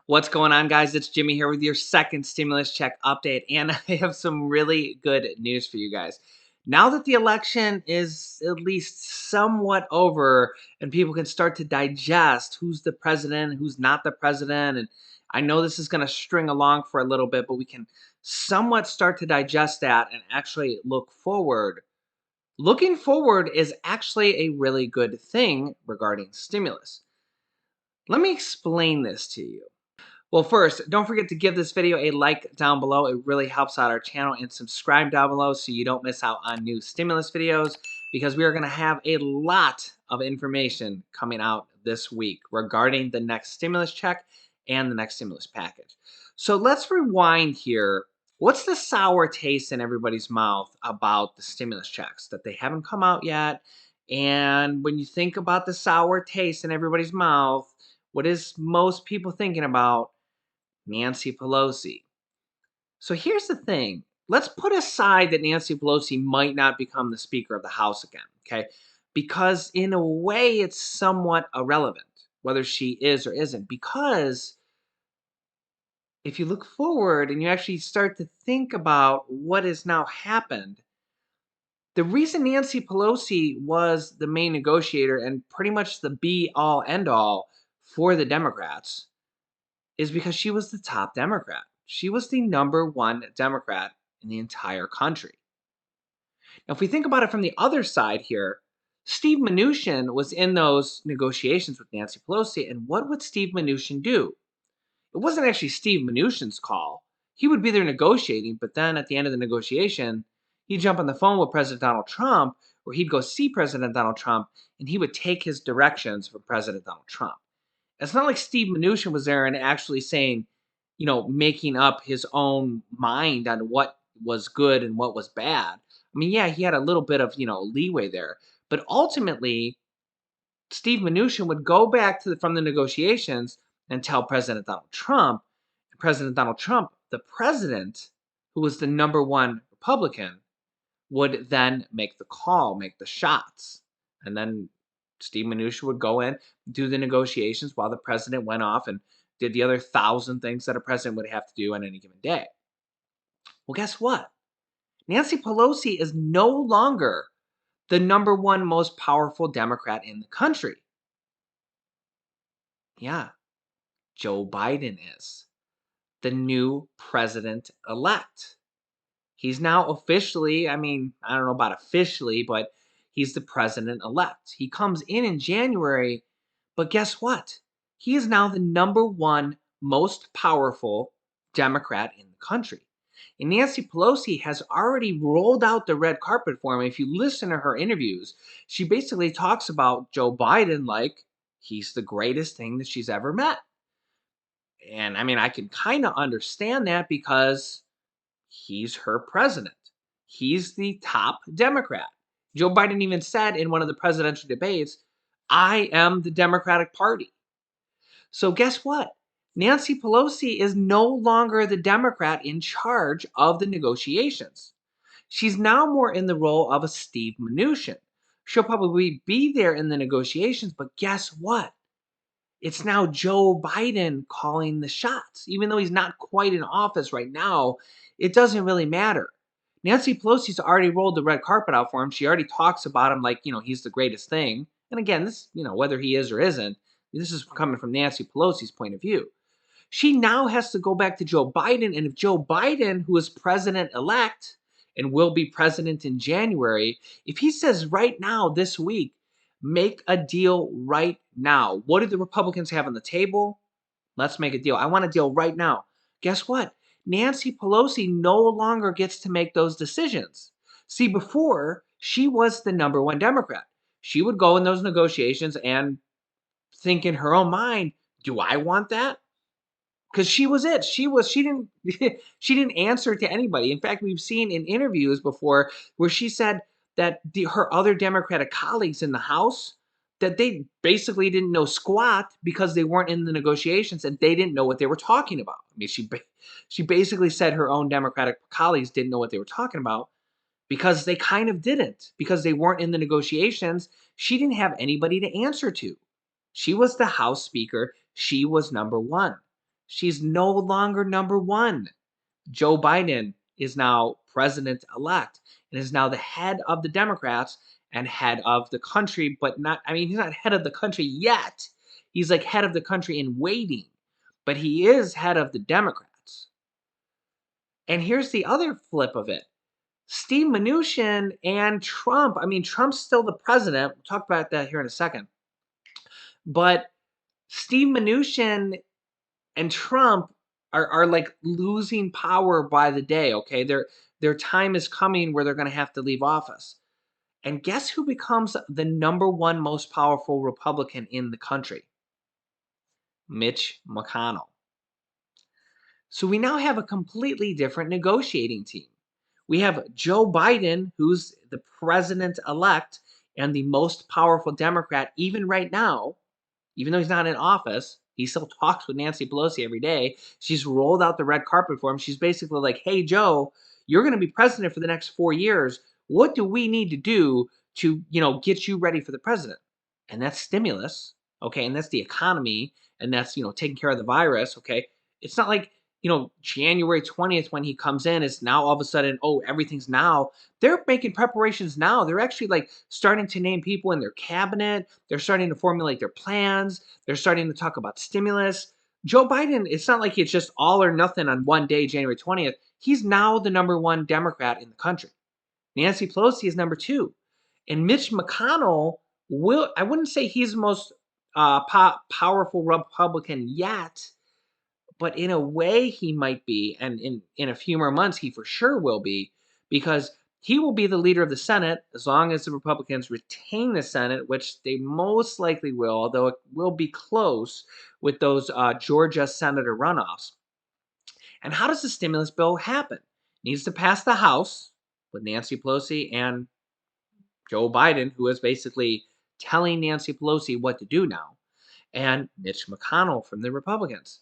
What's going on, guys? It's Jimmy here with your second stimulus check update, and I have some really good news for you guys. Now that the election is at least somewhat over and people can start to digest who's the president, who's not the president, and I know this is going to string along for a little bit, but we can somewhat start to digest that and actually look forward. Looking forward is actually a really good thing regarding stimulus. Let me explain this to you. Well, first, don't forget to give this video a like down below. It really helps out our channel, and subscribe down below so you don't miss out on new stimulus videos, because we are going to have a lot of information coming out this week regarding the next stimulus check and the next stimulus package. So let's rewind here. What's the sour taste in everybody's mouth about the stimulus checks? That they haven't come out yet. And when you think about the sour taste in everybody's mouth, what is most people thinking about? Nancy Pelosi. So here's the thing. Let's put aside that Nancy Pelosi might not become the Speaker of the House again, okay? Because in a way, it's somewhat irrelevant whether she is or isn't. Because if you look forward and you actually start to think about what has now happened, the reason Nancy Pelosi was the main negotiator and pretty much the be all end all for the Democrats is because she was the top Democrat. She was the number one Democrat in the entire country. Now, if we think about it from the other side here, Steve Mnuchin was in those negotiations with Nancy Pelosi, and what would Steve Mnuchin do? It wasn't actually Steve Mnuchin's call. He would be there negotiating, but then at the end of the negotiation, he'd jump on the phone with President Donald Trump, or he'd go see President Donald Trump, and he would take his directions from President Donald Trump. It's not like Steve Mnuchin was there and actually saying, making up his own mind on what was good and what was bad. I mean, yeah, he had a little bit of, leeway there. But ultimately, Steve Mnuchin would go back from the negotiations and tell President Donald Trump, the president, who was the number one Republican, would then make the call, make the shots. And then Steve Mnuchin would go in, do the negotiations while the president went off and did the other 1,000 things that a president would have to do on any given day. Well, guess what? Nancy Pelosi is no longer the number one most powerful Democrat in the country. Yeah, Joe Biden is the new president-elect. He's now officially, I mean, I don't know about officially, but he's the president-elect. He comes in January, but guess what? He is now the number one most powerful Democrat in the country. And Nancy Pelosi has already rolled out the red carpet for him. If you listen to her interviews, she basically talks about Joe Biden like he's the greatest thing that she's ever met. And I mean, I can kind of understand that because he's her president. He's the top Democrat. Joe Biden even said in one of the presidential debates, I am the Democratic Party. So guess what? Nancy Pelosi is no longer the Democrat in charge of the negotiations. She's now more in the role of a Steve Mnuchin. She'll probably be there in the negotiations, but guess what? It's now Joe Biden calling the shots. Even though he's not quite in office right now, it doesn't really matter. Nancy Pelosi's already rolled the red carpet out for him. She already talks about him like, he's the greatest thing. And again, this, whether he is or isn't, this is coming from Nancy Pelosi's point of view. She now has to go back to Joe Biden. And if Joe Biden, who is president-elect and will be president in January, if he says right now, this week, make a deal right now. What do the Republicans have on the table? Let's make a deal. I want a deal right now. Guess what? Nancy Pelosi no longer gets to make those decisions. See, before, she was the number one Democrat. She would go in those negotiations and think in her own mind, do I want that? Because she was it. She didn't she didn't answer to anybody. In fact, we've seen in interviews before where she said that her other Democratic colleagues in the House, that they basically didn't know squat because they weren't in the negotiations and they didn't know what they were talking about. I mean, she basically said her own Democratic colleagues didn't know what they were talking about because they kind of didn't, because they weren't in the negotiations. She didn't have anybody to answer to. She was the House Speaker. She was number one. She's no longer number one. Joe Biden is now president elect and is now the head of the Democrats and head of the country, but not, I mean, he's not head of the country yet. He's like head of the country in waiting, but he is head of the Democrats. And here's the other flip of it. Steve Mnuchin and Trump, I mean, Trump's still the president. We'll talk about that here in a second. But Steve Mnuchin and Trump are like losing power by the day, okay? Their time is coming where they're going to have to leave office. And guess who becomes the number one most powerful Republican in the country? Mitch McConnell. So we now have a completely different negotiating team. We have Joe Biden, who's the president elect and the most powerful Democrat, even right now, even though he's not in office, he still talks with Nancy Pelosi every day. She's rolled out the red carpet for him. She's basically like, hey, Joe, you're going to be president for the next 4 years. What do we need to do to, get you ready for the president? And that's stimulus. Okay. And that's the economy. And that's, taking care of the virus. Okay. It's not like, January 20th when he comes in, it's now all of a sudden, oh, everything's now. They're making preparations now. They're actually like starting to name people in their cabinet. They're starting to formulate their plans. They're starting to talk about stimulus. Joe Biden, it's not like it's just all or nothing on one day, January 20th. He's now the number one Democrat in the country. Nancy Pelosi is number two. And Mitch McConnell I wouldn't say he's the most powerful Republican yet, but in a way he might be, and in a few more months he for sure will be, because he will be the leader of the Senate as long as the Republicans retain the Senate, which they most likely will, although it will be close with those Georgia senator runoffs. And how does the stimulus bill happen? It needs to pass the House with Nancy Pelosi and Joe Biden, who is basically telling Nancy Pelosi what to do now, and Mitch McConnell from the Republicans.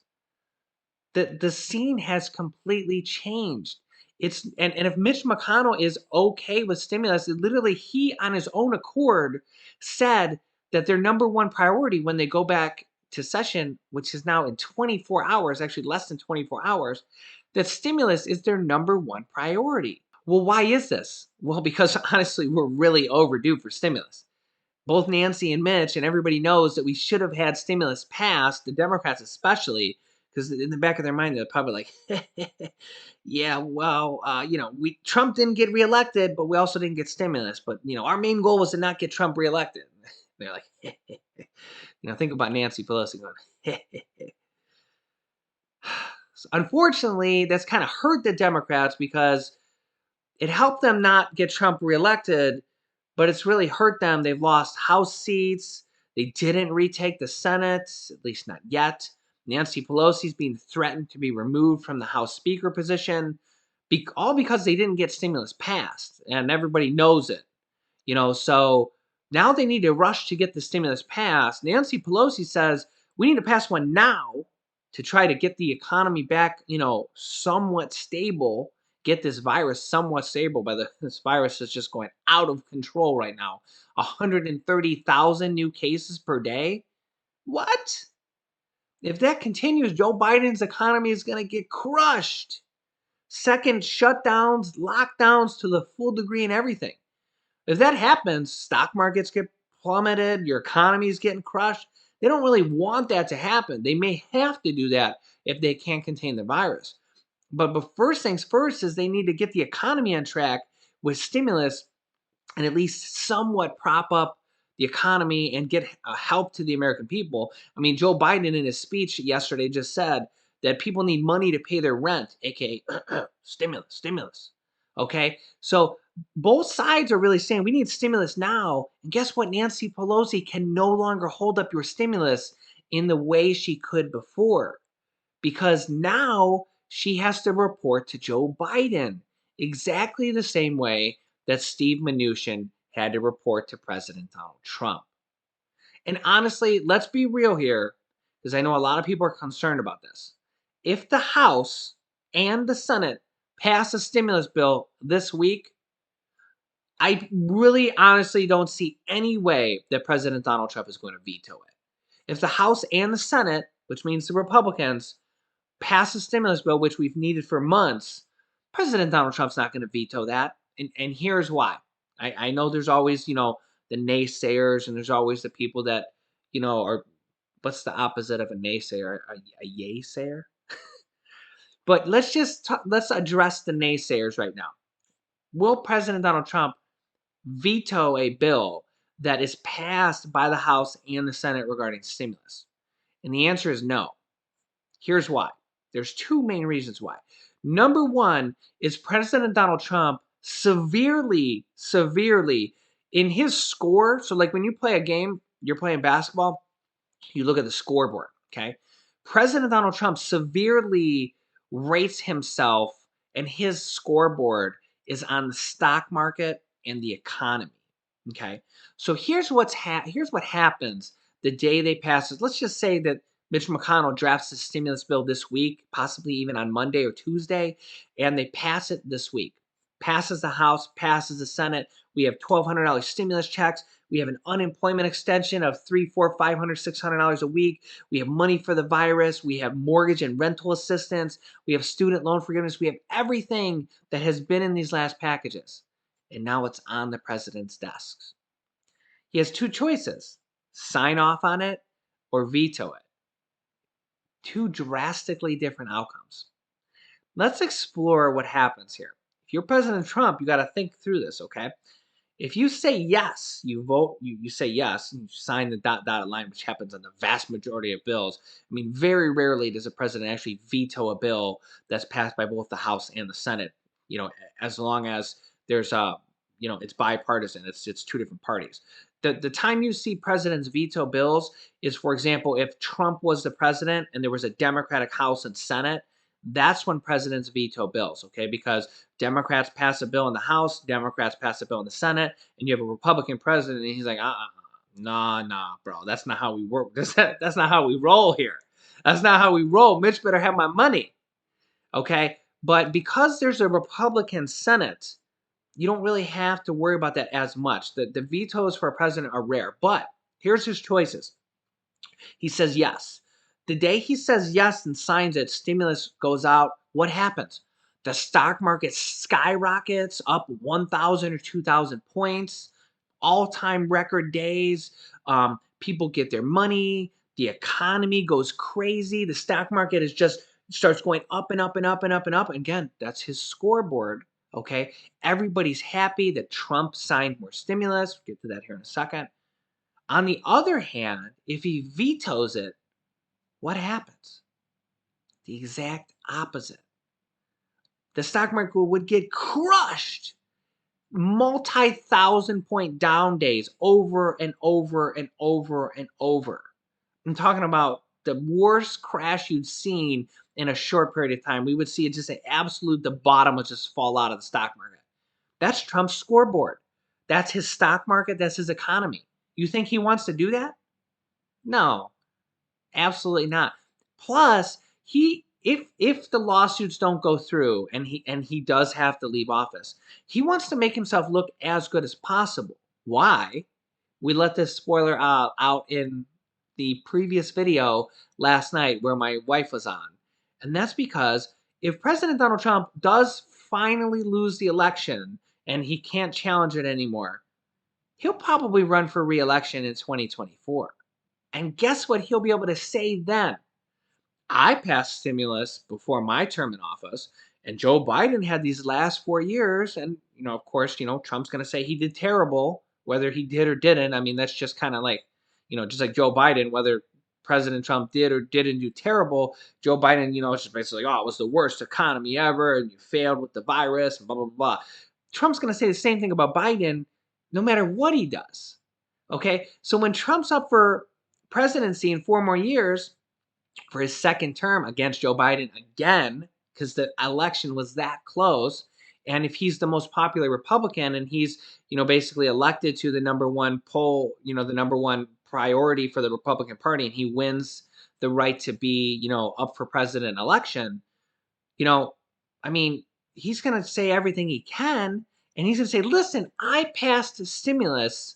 The scene has completely changed. And if Mitch McConnell is okay with stimulus, literally he on his own accord said that their number one priority when they go back to session, which is now in 24 hours, actually less than 24 hours, that stimulus is their number one priority. Well, why is this? Well, because honestly, we're really overdue for stimulus. Both Nancy and Mitch and everybody knows that we should have had stimulus passed, the Democrats especially, because in the back of their mind, they're probably like, yeah, well, we Trump didn't get reelected, but we also didn't get stimulus. But, our main goal was to not get Trump reelected. They're like, think about Nancy Pelosi going, so unfortunately, that's kind of hurt the Democrats because it helped them not get Trump reelected, but it's really hurt them. They've lost House seats. They didn't retake the Senate, at least not yet. Nancy Pelosi's being threatened to be removed from the House Speaker position, all because they didn't get stimulus passed, and everybody knows it. So now they need to rush to get the stimulus passed. Nancy Pelosi says we need to pass one now to try to get the economy back, somewhat stable, get this virus somewhat stable. This virus is just going out of control right now. 130,000 new cases per day. What? If that continues, Joe Biden's economy is going to get crushed. Second shutdowns, lockdowns to the full degree and everything. If that happens, stock markets get plummeted, your economy is getting crushed. They don't really want that to happen. They may have to do that if they can't contain the virus. But first things first is they need to get the economy on track with stimulus and at least somewhat prop up the economy and get help to the American people. I mean, Joe Biden in his speech yesterday just said that people need money to pay their rent, aka stimulus. Okay, so both sides are really saying we need stimulus now. And guess what? Nancy Pelosi can no longer hold up your stimulus in the way she could before, because now she has to report to Joe Biden exactly the same way that Steve Mnuchin had to report to President Donald Trump. And honestly, let's be real here, because I know a lot of people are concerned about this. If the House and the Senate pass a stimulus bill this week, I really honestly don't see any way that President Donald Trump is going to veto it. If the House and the Senate, which means the Republicans, pass a stimulus bill, which we've needed for months, President Donald Trump's not going to veto that. And here's why. I know there's always, the naysayers, and there's always the people that, are, what's the opposite of a naysayer? A yaysayer? But let's address the naysayers right now. Will President Donald Trump veto a bill that is passed by the House and the Senate regarding stimulus? And the answer is no. Here's why. There's two main reasons why. Number one is President Donald Trump severely in his score. So, like when you play a game, you're playing basketball, you look at the scoreboard, okay? President Donald Trump severely rates himself, and his scoreboard is on the stock market and the economy, okay? So here's what happens the day they pass it. Let's just say that Mitch McConnell drafts the stimulus bill this week, possibly even on Monday or Tuesday, and they pass it this week. Passes the House, passes the Senate. We have $1,200 stimulus checks. We have an unemployment extension of $300, $400, $500, $600 a week. We have money for the virus. We have mortgage and rental assistance. We have student loan forgiveness. We have everything that has been in these last packages. And now it's on the president's desks. He has two choices: sign off on it or veto it. Two drastically different outcomes. Let's explore what happens here. If you're President Trump, you got to think through this, okay? If you say yes, you vote, you say yes, and you sign the dotted line, which happens on the vast majority of bills. I mean, very rarely does a president actually veto a bill that's passed by both the House and the Senate, as long as there's it's bipartisan. It's two different parties. The time you see presidents veto bills is, for example, if Trump was the president and there was a Democratic House and Senate. That's when presidents veto bills, okay? Because Democrats pass a bill in the House, Democrats pass a bill in the Senate, and you have a Republican president, and he's like, nah, bro, that's not how we work. That's not how we roll here. That's not how we roll. Mitch better have my money, okay? But because there's a Republican Senate, you don't really have to worry about that as much. The vetoes for a president are rare, but here's his choices. He says yes. The day he says yes and signs it, stimulus goes out. What happens? The stock market skyrockets up 1,000 or 2,000 points, all-time record days. People get their money. The economy goes crazy. The stock market is just starts going up and up and up and up and up. And again, that's his scoreboard. Okay, everybody's happy that Trump signed more stimulus. We'll get to that here in a second. On the other hand, if he vetoes it, what happens? The exact opposite. The stock market would get crushed. Multi-thousand point down days over and over and over and over. I'm talking about the worst crash you'd seen in a short period of time. We would see it just the bottom would just fall out of the stock market. That's Trump's scoreboard. That's his stock market. That's his economy. You think he wants to do that? No, absolutely not. Plus, if the lawsuits don't go through and he does have to leave office, he wants to make himself look as good as possible. Why? We let this spoiler out in the previous video last night where my wife was on. And that's because if President Donald Trump does finally lose the election and he can't challenge it anymore, he'll probably run for re-election in 2024. And guess what he'll be able to say then? I passed stimulus before my term in office, and Joe Biden had these last 4 years. And, of course, Trump's going to say he did terrible, whether he did or didn't. I mean, that's just kind of like, just like Joe Biden, whether President Trump did or didn't do terrible, Joe Biden, it's just basically, oh, it was the worst economy ever, and you failed with the virus, and blah, blah, blah. Trump's going to say the same thing about Biden no matter what he does. Okay? So when Trump's up for presidency in 4 more years, for his second term against Joe Biden again, because the election was that close. And if he's the most popular Republican and he's, basically elected to the number one poll, the number one priority for the Republican Party, and he wins the right to be, up for president election, I mean, he's going to say everything he can. And he's going to say, listen, I passed a stimulus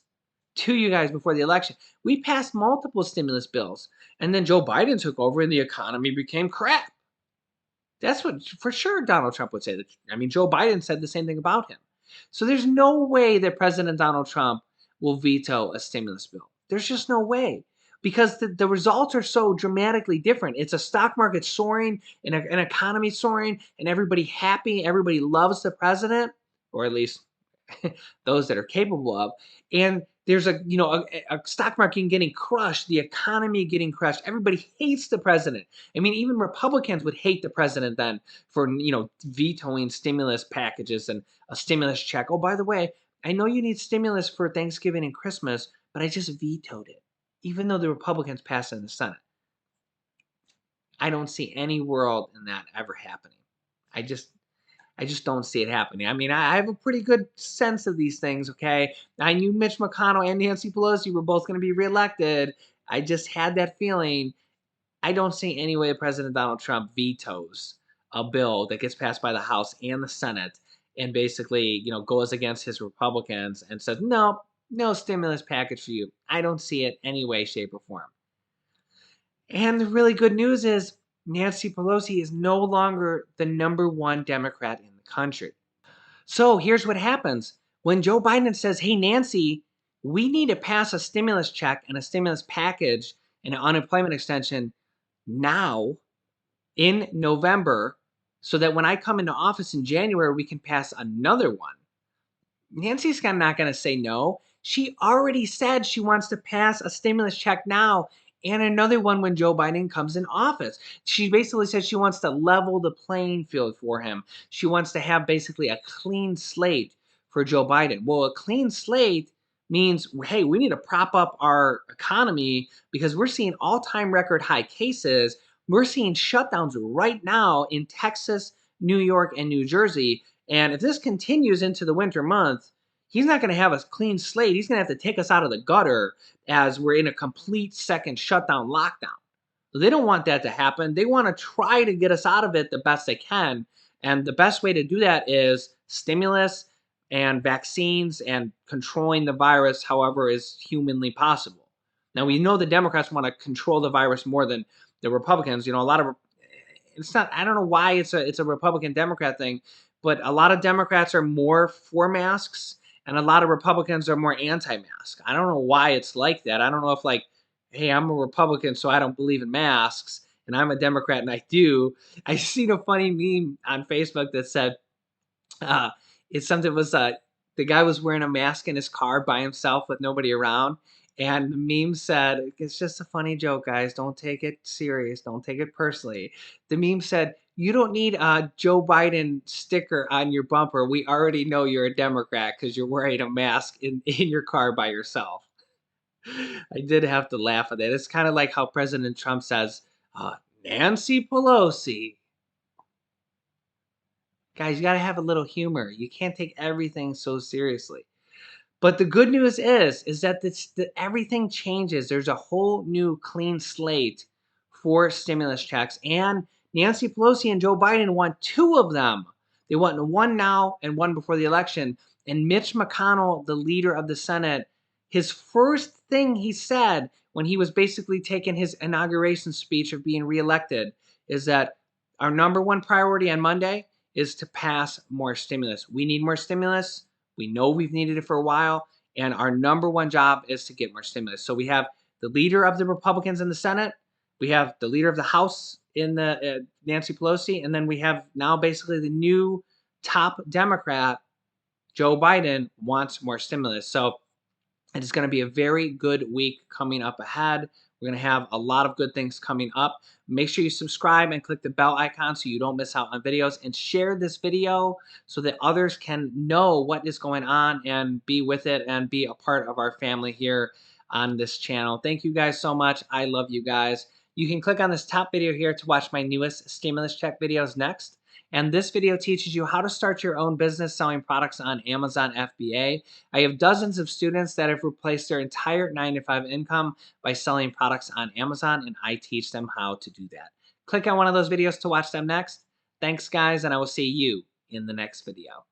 to you guys before the election. We passed multiple stimulus bills. And then Joe Biden took over and the economy became crap. That's what for sure Donald Trump would say that. I mean, Joe Biden said the same thing about him. So there's no way that President Donald Trump will veto a stimulus bill. There's just no way because the results are so dramatically different. It's a stock market soaring and an economy soaring and everybody happy. Everybody loves the president, or at least those that are capable of. And there's a stock market getting crushed, the economy getting crushed. Everybody hates the president. I mean, even Republicans would hate the president then for vetoing stimulus packages and a stimulus check. Oh, by the way, I know you need stimulus for Thanksgiving and Christmas, but I just vetoed it, even though the Republicans passed it in the Senate. I don't see any world in that ever happening. I just I just don't see it happening. I mean, I have a pretty good sense of these things, okay? I knew Mitch McConnell and Nancy Pelosi were both going to be reelected. I just had that feeling. I don't see any way President Donald Trump vetoes a bill that gets passed by the House and the Senate and basically, goes against his Republicans and says, no, no stimulus package for you. I don't see it any way, shape, or form. And the really good news is Nancy Pelosi is no longer the number one Democrat in the country. So here's what happens when Joe Biden says, hey, Nancy, we need to pass a stimulus check and a stimulus package and an unemployment extension now in November so that when I come into office in January, we can pass another one. Nancy's not going to say no. She already said she wants to pass a stimulus check now and another one when Joe Biden comes in office. She basically said she wants to level the playing field for him. She wants to have basically a clean slate for Joe Biden. Well, a clean slate means, hey, we need to prop up our economy because we're seeing all-time record high cases. We're seeing shutdowns right now in Texas, New York, and New Jersey. And if this continues into the winter month, he's not going to have a clean slate. He's going to have to take us out of the gutter as we're in a complete second shutdown lockdown. So they don't want that to happen. They want to try to get us out of it the best they can. And the best way to do that is stimulus and vaccines and controlling the virus however is humanly possible. Now, we know the Democrats want to control the virus more than the Republicans. A lot of it's not, I don't know why it's a Republican Democrat thing, but a lot of Democrats are more for masks and a lot of Republicans are more anti-mask. I don't know why it's like that. I don't know if hey, I'm a Republican, so I don't believe in masks, and I'm a Democrat and I do. I seen a funny meme on Facebook that said, uh, it's something was the guy was wearing a mask in his car by himself with nobody around, and the meme said, "It's just a funny joke, guys. Don't take it serious. Don't take it personally." The meme said, "You don't need a Joe Biden sticker on your bumper. We already know you're a Democrat because you're wearing a mask in your car by yourself." I did have to laugh at that. It's kind of like how President Trump says, "Nancy Pelosi." Guys, you got to have a little humor. You can't take everything so seriously. But the good news is that that everything changes. There's a whole new clean slate for stimulus checks. And Nancy Pelosi and Joe Biden want two of them. They want one now and one before the election. And Mitch McConnell, the leader of the Senate, his first thing he said when he was basically taking his inauguration speech of being reelected is that our number one priority on Monday is to pass more stimulus. We need more stimulus. We know we've needed it for a while, and our number one job is to get more stimulus. So we have the leader of the Republicans in the Senate, we have the leader of the House in the Nancy Pelosi, and then we have now basically the new top Democrat, Joe Biden, wants more stimulus. So it is going to be a very good week coming up ahead. We're going to have a lot of good things coming up. Make sure you subscribe and click the bell icon so you don't miss out on videos, and share this video so that others can know what is going on and be with it and be a part of our family here on this channel. Thank you guys so much. I love you guys. You can click on this top video here to watch my newest stimulus check videos next. And this video teaches you how to start your own business selling products on Amazon FBA. I have dozens of students that have replaced their entire 9-to-5 income by selling products on Amazon, and I teach them how to do that. Click on one of those videos to watch them next. Thanks, guys, and I will see you in the next video.